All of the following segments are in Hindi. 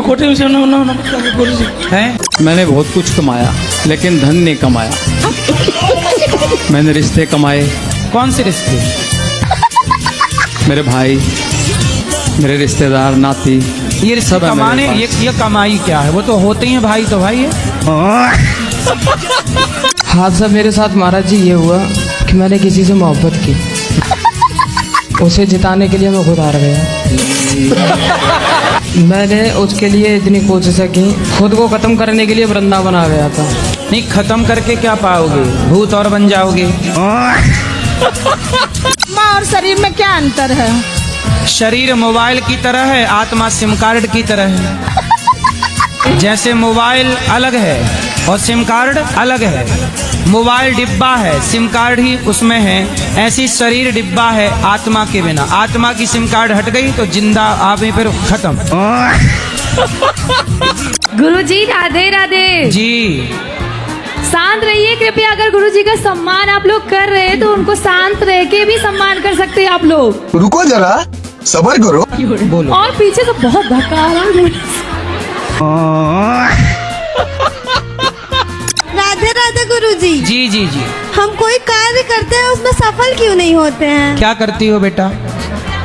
कोटे में से गुरु जी हैं? मैंने बहुत कुछ कमाया लेकिन धन नहीं कमाया। मैंने रिश्ते कमाए। कौन से रिश्ते? मेरे भाई, मेरे रिश्तेदार, नाती, ये रिश्ते सब है कमाने, मेरे पास। ये कमाई क्या है? वो तो होते ही हैं भाई, तो भाई है। हादसा मेरे साथ महाराज जी ये हुआ कि मैंने किसी से मोहब्बत की, उसे जिताने के लिए मैं खुद हार गया। मैंने उसके लिए इतनी कोशिशें की, खुद को ख़त्म करने के लिए वृंदावन आ गया था। नहीं, खत्म करके क्या पाओगे? भूत और बन जाओगे। माँ और शरीर में क्या अंतर है? शरीर मोबाइल की तरह है, आत्मा सिम कार्ड की तरह है। जैसे मोबाइल अलग है और सिम कार्ड अलग है। मोबाइल डिब्बा है, सिम कार्ड ही उसमें है। ऐसी शरीर डिब्बा है आत्मा के बिना। आत्मा की सिम कार्ड हट गई तो जिंदा आप ही फिर खत्म। गुरुजी राधे राधे जी शांत रहिए कृपया। अगर गुरुजी का सम्मान आप लोग कर रहे हैं तो उनको शांत रह के भी सम्मान कर सकते हैं आप लोग। रुको जरा, सब्र करो। बोलो। और पीछे से बहुत धक्का आ रहा है। राधे राधे गुरुजी। जी जी जी। हम कोई कार्य करते हैं उसमें सफल क्यों नहीं होते हैं? क्या करती हो बेटा?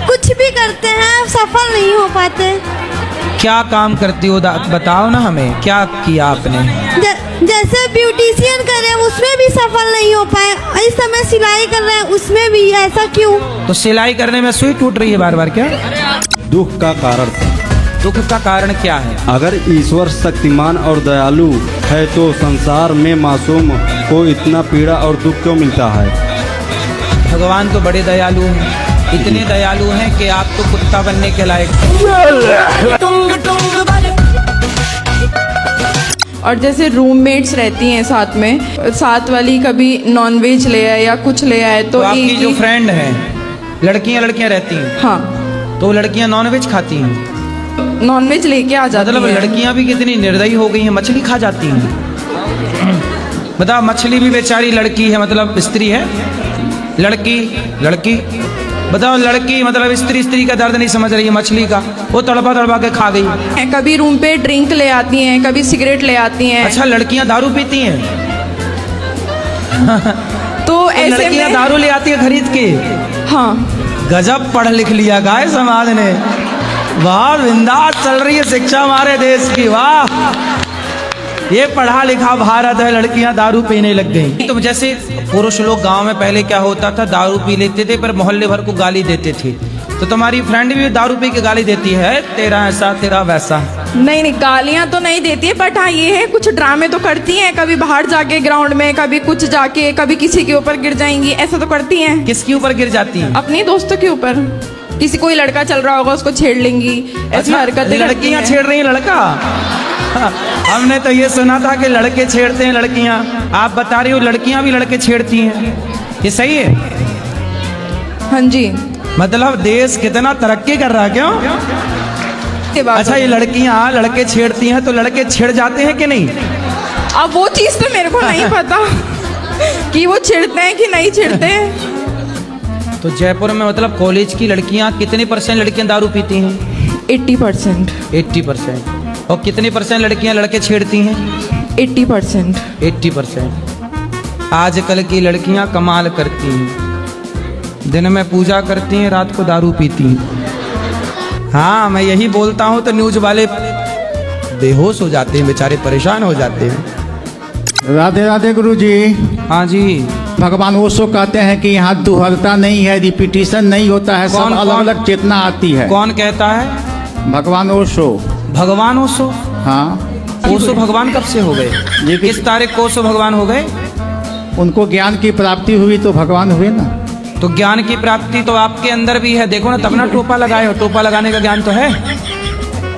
कुछ भी करते हैं सफल नहीं हो पाते। क्या काम करती हो बताओ ना हमें, क्या किया आपने? जैसे ब्यूटिशियन कर रहे हैं उसमें भी सफल नहीं हो पाए। इस समय सिलाई कर रहे हैं उसमें भी, ऐसा क्यों? तो सिलाई करने में सुई टूट रही है बार बार क्या? दुख का कारण। दुख का कारण क्या है? अगर ईश्वर शक्तिमान और दयालु है तो संसार में मासूम को इतना पीड़ा और दुख क्यों मिलता है? भगवान तो बड़े दयालु हैं, इतने दयालु हैं कि आप तो कुत्ता बनने के लायक। और जैसे रूममेट्स रहती हैं साथ में, साथ वाली कभी नॉनवेज ले आए या कुछ ले आए तो आपकी जो फ्रेंड है, लड़कियां रहती हैं, हाँ, तो लड़कियां नॉनवेज खाती हैं। नॉनवेज लेके आ जाती मतलब हैं। लड़कियां भी कितनी निर्दयी हो गई हैं, मछली खा जाती हैं। बताओ, मछली भी बेचारी लड़की है, मतलब स्त्री है। लड़की बताओ, लड़की मतलब स्त्री का दर्द नहीं समझ रही है मछली का, वो तड़पा के खा गई। कभी रूम पे ड्रिंक ले आती हैं, कभी सिगरेट ले आती हैं। अच्छा, लड़कियां दारू पीती हैं? तो ऐसे लड़कियां में दारू ले आती है खरीद के? हाँ, गजब पढ़ लिख लिया गाय समाज ने। वाह, बिंदास चल रही है शिक्षा हमारे देश की। वाह, ये पढ़ा लिखा भारत है, लड़कियां दारू पीने लग गई। तो जैसे पुरुष लोग गांव में पहले क्या होता था, दारू पी लेते थे पर मोहल्ले भर को गाली देते थे। तो तुम्हारी फ्रेंड भी दारू पी के गाली देती है, तेरा ऐसा तेरा वैसा? नहीं, गालियां तो नहीं देती है, बट हाँ ये है कुछ ड्रामे तो करती हैं। कभी बाहर जाके ग्राउंड में, कभी कुछ जाके, कभी किसी के ऊपर गिर जाएंगी, ऐसा तो करती हैं। किसके ऊपर गिर जाती हैं? अपने दोस्तों के ऊपर। किसी कोई लड़का चल रहा होगा उसको छेड़ लेंगी, ऐसी हरकतें। लड़कियां छेड़ रही हैं लड़का? हमने तो ये सुना था कि लड़के छेड़ते हैं लड़कियां। आप बता रही हो लड़कियां भी लड़के छेड़ती हैं, ये सही है? हाँ जी। मतलब देश कितना तरक्की कर रहा है, क्यों? अच्छा, ये लड़कियां लड़के छेड़ती हैं तो लड़के छेड़ जाते हैं कि नहीं? अब वो चीज तो मेरे को नहीं पता कि वो छेड़ते हैं कि नहीं छेड़ते हैं। तो जयपुर में मतलब कॉलेज की लड़कियां कितने % लड़कियां दारू पीती हैं? 80%। 80%। और कितने % लड़कियां लड़के छेड़ती हैं? 80%। 80%। आजकल की लड़कियां कमाल करती हैं, दिन में पूजा करती हैं, रात को दारू पीती हैं। हाँ, मैं यही बोलता हूँ तो न्यूज वाले बेहोश हो जाते हैं, बेचारे परेशान हो जाते हैं। राधे राधे गुरु जी। हाँ जी। भगवान ओशो कहते हैं कि यहाँ दुहरता नहीं है, रिपीटिशन नहीं होता है, सब अलग अलग चेतना आती है। कौन कहता है? भगवान ओशो। भगवान ओशो? हाँ। ओशो भगवान कब से हो गए? किस तारीख को ओशो भगवान हो गए? उनको ज्ञान की प्राप्ति हुई तो भगवान हुए ना। तो ज्ञान की प्राप्ति तो आपके अंदर भी है, देखो ना, तब ना टोपा लगाए हो। टोपा लगाने का ज्ञान तो है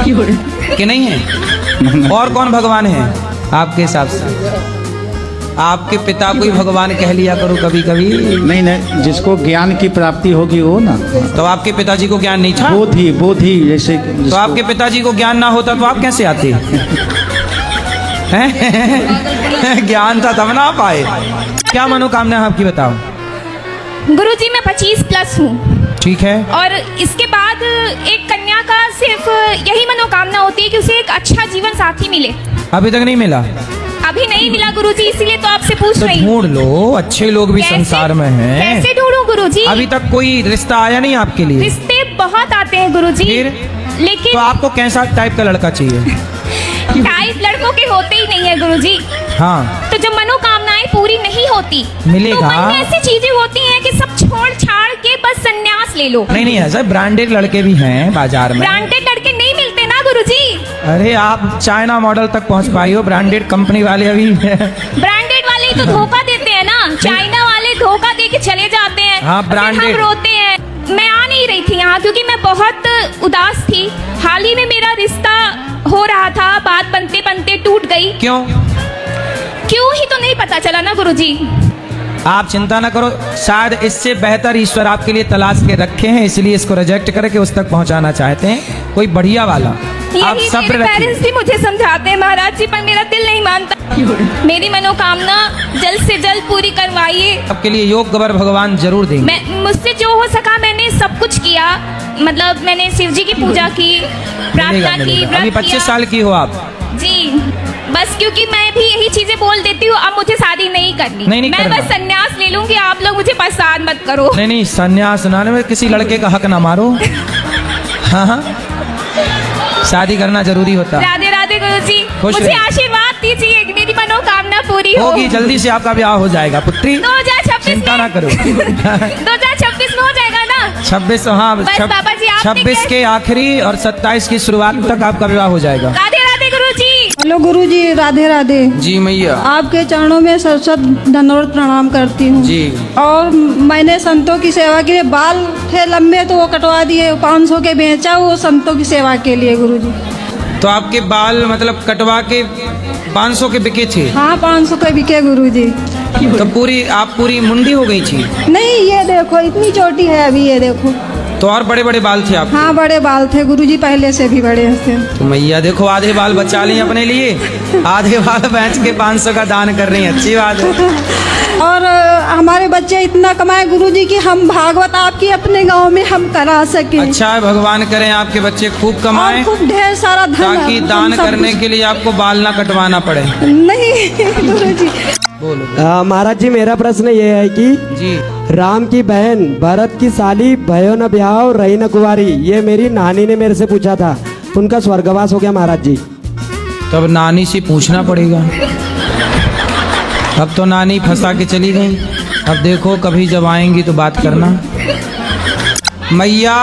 कि नहीं है? और कौन भगवान है आपके हिसाब से? आपके पिता को ही भगवान कह लिया करो कभी कभी। नहीं, जिसको ज्ञान की प्राप्ति होगी वो ना। तो आपके पिताजी को ज्ञान नहीं था? बोधि जैसे। तो आपके पिताजी को ज्ञान ना होता तो आप कैसे आते? ज्ञान था तब ना पाए। क्या मनोकामना है आपकी, बताओ? गुरुजी मैं 25+ हूँ। ठीक है। और इसके बाद एक कन्या का सिर्फ यही मनोकामना होती है कि उसे एक जीवन साथी मिले। अभी तक नहीं मिला? अभी नहीं मिला गुरुजी, इसीलिए तो आपसे पूछ तो रही हूँ। ढूंढ लो, अच्छे लोग भी कैसे- संसार में हैं। कैसे ढूंढूं गुरुजी? अभी तक कोई रिश्ता आया नहीं आपके लिए? रिश्ते बहुत आते हैं गुरुजी, फिर? लेकिन तो आपको कैसा टाइप का लड़का चाहिए? टाइप लड़कों के होते ही नहीं है गुरुजी। हाँ, तो जब मनोकामनाएं पूरी नहीं होती मिलेगा। तो मन में ऐसी चीजें होती हैं कि सब छोड़ छाड़ के बस संन्यास ले लो। नहीं ऐसा ब्रांडेड लड़के भी हैं बाजार में। ब्रांडेड लड़के नहीं मिलते ना गुरुजी। अरे आप चाइना मॉडल तक पहुंच पाई हो, ब्रांडेड कंपनी वाले अभी ब्रांडेड वाले ही तो धोखा देते हैं ना, चाइना वाले धोखा दे के चले जाते हैं। हाँ, फिर branded। हम रोते हैं। मैं आ नहीं रही थी यहाँ क्योंकि मैं बहुत उदास थी। हाल ही में मेरा रिश्ता हो रहा था, बात बनते बनते टूट गई। क्यों? क्यों ही तो नहीं पता चला ना गुरुजी। आप चिंता न करो, शायद इससे बेहतर ईश्वर आपके लिए तलाश के रखे हैं, इसलिए इसको रिजेक्ट करके उस तक पहुंचाना चाहते हैं, कोई बढ़िया वाला। आप यही सब्र मेरे रखिए। पेरेंट्स भी मुझे समझाते हैं महाराज जी, पर मेरा दिल नहीं मानता। मेरी मनोकामना जल्द से जल्द पूरी करवाइए। आपके लिए योग गबर भगवान जरूर देंगे। मैं मुझसे जो हो सका मैंने सब कुछ किया, मतलब मैंने शिव जी की पूजा की, प्रार्थना मिलेगा, की, मिलेगा। व्रत अभी किया। 25 साल की हो आप? जी, बस क्योंकि मैं भी यही चीजें बोल देती हूँ, अब मुझे शादी नहीं करनी। नहीं मैं करना। बस संन्यास ले लूंगी, आप लोग मुझे परेशान मत करो। नहीं संन्यास नाने में किसी लड़के का हक ना मारो। हाँ, शादी करना जरूरी होता है। राधे राधे गुरुजी, खुश मुझे रहिए। आशीर्वाद दीजिए कि मेरी मनोकामना पूरी हो। होगी, जल्दी से आपका ब्याह हो जाएगा पुत्री, 2026 चिंता ना करो। 2026 में हो जाएगा ना? 26, हाँ, बस बाबा जी, आपने 26 के आखिरी और 27 की शुरुआत तक आपका विवाह हो जाएगा। राधे राधे गुरुजी। हेलो गुरुजी, राधे राधे। जी मैया। आपके चरणों में सरस्वत दंडवत प्रणाम करती हूँ। जी। और मैंने संतों की सेवा के लिए, बाल थे लंबे तो वो कटवा दिए, 500 के बेचा, वो संतों की सेवा के लिए गुरुजी। तो आपके बाल मतलब कटवा के 500 के बिके थे? हाँ, 500 के बिके गुरुजी। तो आप पूरी मुंडी हो गई थी? नहीं, ये देखो इतनी छोटी है अभी, ये देखो। तो और बड़े बड़े बाल थे आप? हाँ, बड़े बाल थे गुरुजी, पहले से भी बड़े थे। तो मैया देखो, आधे बाल बचा लिए अपने लिए, आधे बाल बेच के 500 का दान कर रही हैं, अच्छी बात है। और हमारे बच्चे इतना कमाए गुरुजी कि हम भागवत आपकी अपने गांव में हम करा सके। अच्छा है, भगवान करें आपके बच्चे खूब कमाएं, और खूब ढेर सारा धन, ताकि हम दान सब करने के लिए आपको बाल ना कटवाना पड़े। नहीं गुरुजी। बोलो। महाराज जी, मेरा प्रश्न ये है कि जी। राम की बहन भरत की साली भयो न ब्याह रही न कुंवारी, ये मेरी नानी ने मेरे से पूछा था, उनका स्वर्गवास हो गया महाराज जी। तब नानी से पूछना पड़ेगा। अब तो नानी फंसा के चली गई, अब देखो कभी जब आएंगी तो बात करना। मैया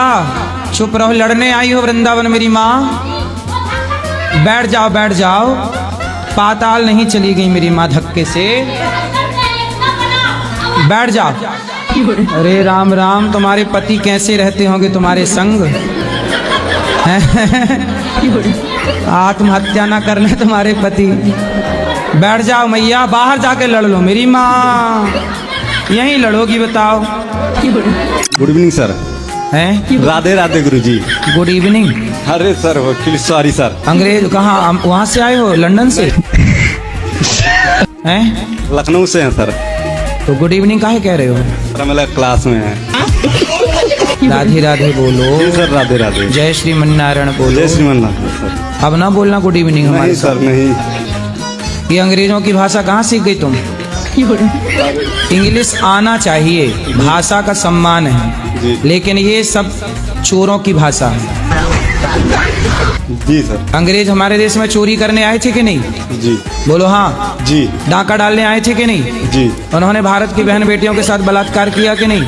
चुप रहो, लड़ने आई हो वृंदावन मेरी माँ? बैठ जाओ बैठ जाओ, पाताल नहीं चली गई मेरी माँ धक्के से, बैठ जाओ। अरे राम राम, तुम्हारे पति कैसे रहते होंगे तुम्हारे संग? आत्महत्या ना कर ले तुम्हारे पति। बैठ जाओ मैया, बाहर जाके लड़ लो मेरी माँ, यहीं लड़ोगी बताओ। Good evening sir. हैं? राधे राधे गुरुजी। Good evening. अरे सर, वकील सॉरी सर। अंग्रेज कहाँ, वहाँ से आए हो? लंदन से? हैं? लखनऊ से हैं सर। तो गुड इवनिंग काहे कह रहे हो? सर मेरा क्लास में है। राधे राधे बोलो। जी सर, राधे राधे। जय श्रीमन नारायण बोलो। जय श्रीमान नारायण सर। अब ना बोलना गुड इवनिंग हमारे नहीं सर, नहीं। साथ। ये अंग्रेजों की भाषा कहाँ सीख गई तुम? इंग्लिश आना चाहिए, भाषा का सम्मान है, जी। लेकिन ये सब चोरों की भाषा है। जी सर। अंग्रेज हमारे देश में चोरी करने आए थे कि नहीं? जी। बोलो हाँ। जी। डाका डालने आए थे कि नहीं? जी। उन्होंने भारत की बहन बेटियों के साथ बलात्कार किया कि नहीं?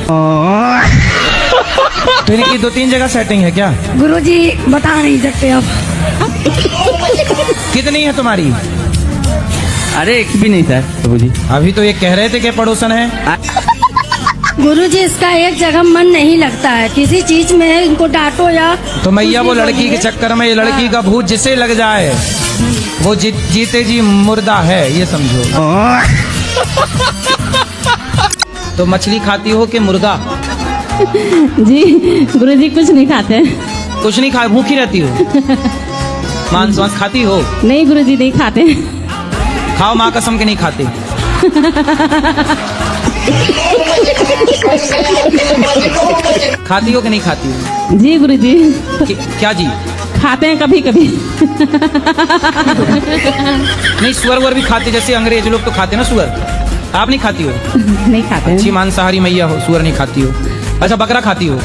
तो इनकी 2-3 जगह सेटिंग है क्या? गुरुजी बता नहीं सकते अब। कितनी है तुम्हारी? अरे एक भी नहीं सर गुरुजी। अभी तो ये कह रहे थे कि पड़ोसन है। गुरुजी, इसका एक जगह मन नहीं लगता है, किसी चीज में इनको डांटो या तो मैया वो लड़की के चक्कर में, ये लड़की का भूत जिसे लग जाए वो जीते जी मुर्दा है, ये समझो। तो मछली खाती हो कि मुर्गा? जी गुरुजी कुछ नहीं खाते। कुछ नहीं खा, भूखी रहती हो? मांस वांस खाती हो? नहीं गुरुजी नहीं खाते। खाओ, माँ कसम के नहीं खाते। खाती हो कि नहीं खाती हो? जी गुरुजी। क्या जी? खाते हैं कभी कभी। नहीं, सुअर वुअर भी खाते, जैसे अंग्रेज लोग तो खाते हैं ना सुअर। आप नहीं खाती हो? नहीं खाते अच्छी मांसाहारी मैया हो, सुअर नहीं खाती हो। अच्छा, बकरा खाती हो?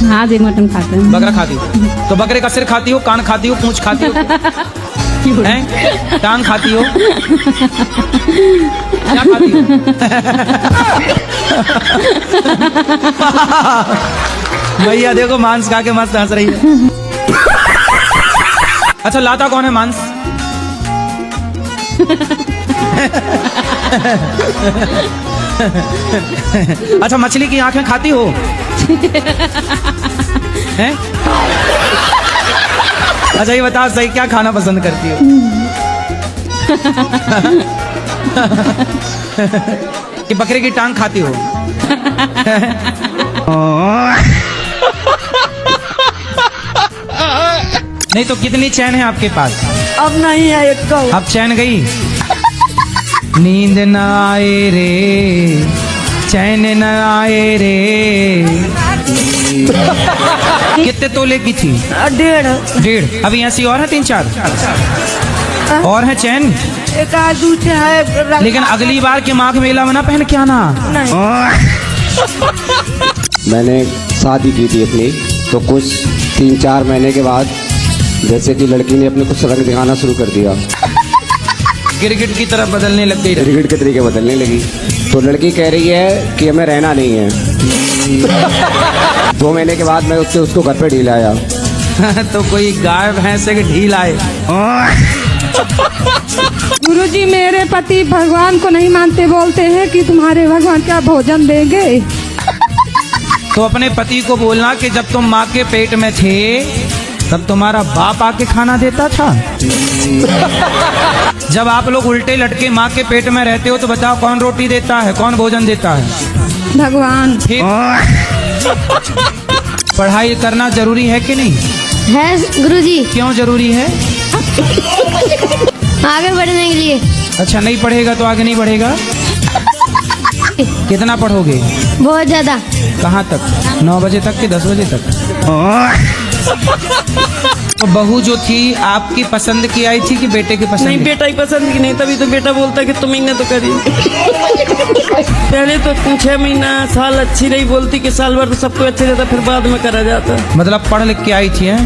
हाँ जी, मटन खाते हैं। बकरा खाती हो तो बकरे का सिर खाती हो, कान खाती हो, पूंछ खाती हो, हैं? टांग खाती हो, क्या खाती हो? भैया देखो मांस खा के मस्त हंस रही है। अच्छा, लाता कौन है मांस? अच्छा, मछली की आंखें खाती हो? हैं? अच्छा, ये बताओ सही, क्या खाना पसंद करती हो? कि बकरे की टांग खाती हो? नहीं तो कितनी चैन है आपके पास? अब नहीं है एक को। अब चैन गई? नींद न आए रे, चैन न आए रे। कितने तोले की थी? 1.5। अभी ऐसी और है 3-4 और है चैन? एक आदू है। लेकिन अगली बार के माघ मेला में ना पहन के आना। मैंने शादी की थी अपनी, तो कुछ 3-4 महीने के बाद जैसे कि लड़की ने अपने कुछ रंग दिखाना शुरू कर दिया, गिरगिट की तरफ बदलने लग गई। गिरगिट के तरीके बदलने लगी। तो लड़की कह रही है कि हमें रहना नहीं है। 2 महीने के बाद मैं उसको घर पे ढील आया। तो कोई गाय भैंस के ढील आए। गुरुजी, मेरे पति भगवान को नहीं मानते, बोलते हैं कि तुम्हारे भगवान क्या भोजन देंगे। तो अपने पति को बोलना कि जब तुम माँ के पेट में थे तब तुम्हारा बाप आके खाना देता था। जब आप लोग उल्टे लटके माँ के पेट में रहते हो तो बताओ कौन रोटी देता है, कौन भोजन देता है? भगवान। पढ़ाई करना जरूरी है कि नहीं है गुरुजी? क्यों जरूरी है? आगे बढ़ने के लिए। अच्छा, नहीं पढ़ेगा तो आगे नहीं बढ़ेगा? कितना पढ़ोगे? बहुत ज्यादा। कहाँ तक? 9 बजे तक कि 10 बजे तक? तो बहू जो थी आपकी पसंद की आई थी कि बेटे की पसंद? नहीं, बेटा ही पसंद की नहीं, तभी तो बेटा बोलता कि तुम ही तो करी। पहले तो 6 महीना साल अच्छी नहीं बोलती कि साल भर तो सबको अच्छे रहता, फिर बाद में करा जाता। मतलब पढ़ लिख के आई थी? हैं?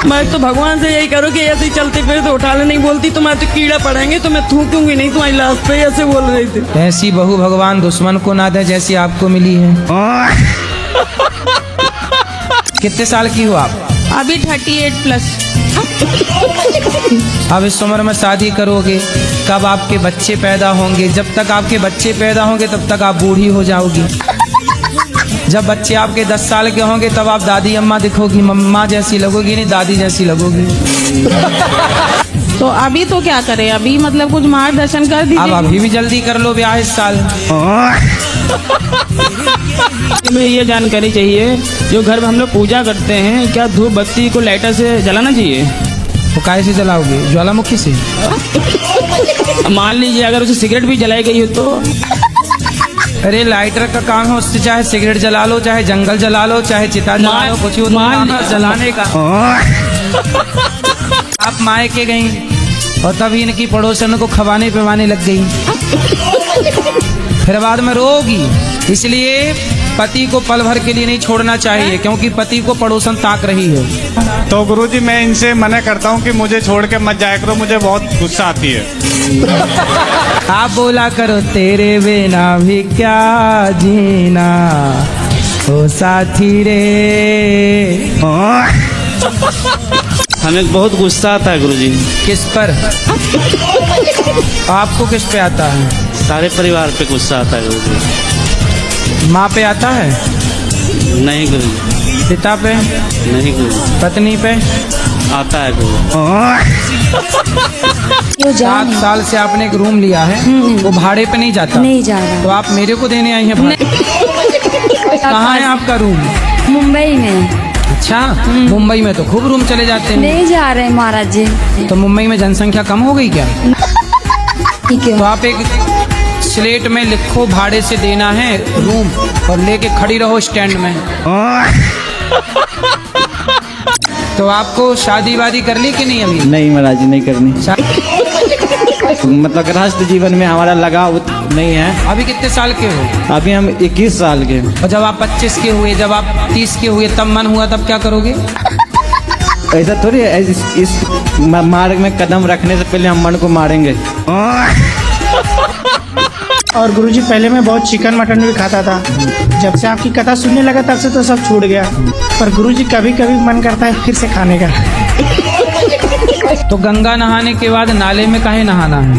मैं तो भगवान से यही करूँ कि ऐसे ही चलते फिर तो उठा ले, नहीं बोलती तो मैं तो कीड़ा पड़ेंगे तो मैं थूकूंगी नहीं, तुम्हारी लाश पे ऐसे बोल रही थी। ऐसी बहू भगवान दुश्मन को ना दे जैसी आपको मिली है। कितने साल की हो आप? अभी 38+। अब इस उम्र में शादी करोगे, कब आपके बच्चे पैदा होंगे? जब तक आपके बच्चे पैदा होंगे तब तक आप बूढ़ी हो जाओगी। जब बच्चे आपके 10 साल के होंगे तब आप दादी अम्मा दिखोगी, मम्मा जैसी लगोगी, नहीं दादी जैसी लगोगी। तो अभी तो क्या करें? अभी मतलब कुछ मार्गदर्शन कर दीजिए। अब अभी भी जल्दी कर लो ब्याह इस साल। हमें ये जानकारी चाहिए, जो घर में हम लोग पूजा करते हैं, क्या धूप बत्ती को लाइटर से जलाना चाहिए? तो काय से जलाओगे? ज्वालामुखी से? मान लीजिए अगर उसे सिगरेट भी जलाई गई हो तो? अरे लाइटर का काम है, उससे चाहे सिगरेट जला लो, चाहे जंगल जला लो, चाहे चिता जला लो, कुछ जलाने का। आप मायके गई और तभी इनकी पड़ोसन को खवाने पिवाने लग गई, फिर बाद में रोगी। इसलिए पति को पल भर के लिए नहीं छोड़ना चाहिए, क्योंकि पति को पड़ोसन ताक रही है। तो गुरुजी मैं इनसे मना करता हूँ कि मुझे छोड़ के मत जाया करो, मुझे बहुत गुस्सा आती है। आप बोला करो तेरे बिना भी क्या जीना ओ साथी रे। हमें बहुत गुस्सा आता है गुरुजी। किस पर? आपको किस पे आता है? सारे परिवार पे गुस्सा आता है गुरुजी। माँ पे आता है? नहीं गुरुजी। पिता पे? नहीं गुरुजी। पत्नी पे? आता है गुरुजी। 7 साल से आपने एक रूम लिया है, वो भाड़े पे नहीं जाता? नहीं जा रहा। तो आप मेरे को देने आई हैं भाड़े? कहाँ है आपका रूम? मुंबई में। अच्छा, मुंबई में तो खूब रूम चले जाते हैं। नहीं जा रहे महाराज जी। तो मुंबई में जनसंख्या कम हो गई क्या? ठीक है। तो आप एक स्लेट में लिखो भाड़े से देना है रूम, और लेके खड़ी रहो स्टैंड में। तो आपको शादी वादी कर ली कि नहीं अभी? नहीं महाराज जी, नहीं करनी। मतलब गृहस्थ जीवन में हमारा लगाव नहीं है। अभी कितने साल के हो? अभी हम 21 साल के। और जब आप 25 के हुए, जब आप 30 के हुए, तब मन हुआ तब क्या करोगे? ऐसा थोड़ी है, इस मार्ग में कदम रखने से पहले हम मन को मारेंगे। और गुरुजी पहले मैं बहुत चिकन मटन भी खाता था, जब से आपकी कथा सुनने लगा तब से तो सब छूट गया। पर गुरुजी कभी कभी मन करता है फिर से खाने का। तो गंगा नहाने के बाद नाले में काहे नहाना है?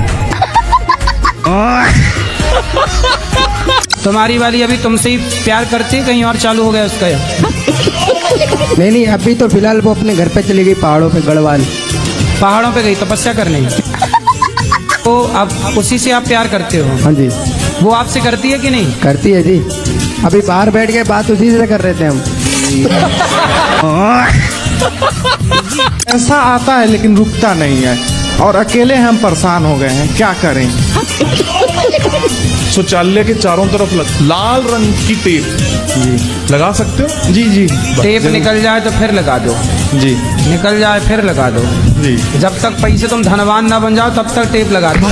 तुम्हारी वाली अभी तुमसे ही प्यार करती है, कहीं और चालू हो गया उसका? नहीं, अभी तो फिलहाल वो अपने घर पे चली गई, पहाड़ों पे गढ़वाल। पहाड़ों पे गई तपस्या करने। तो अब उसी से आप प्यार करते हो? हाँ जी। वो आपसे करती है कि नहीं? करती है जी, अभी बाहर बैठ के बात उसी से कर रहे थे हम। ऐसा आता है लेकिन रुकता नहीं है, और अकेले हम परेशान हो गए हैं, क्या करें। शौचालय के चारों तरफ लाल रंग की टेप लगा सकते हो? जी जी टेप निकल जाए तो फिर लगा दो। जी निकल जाए फिर लगा दो। जी। जब तक पैसे तुम धनवान ना बन जाओ तब तक टेप लगा दो।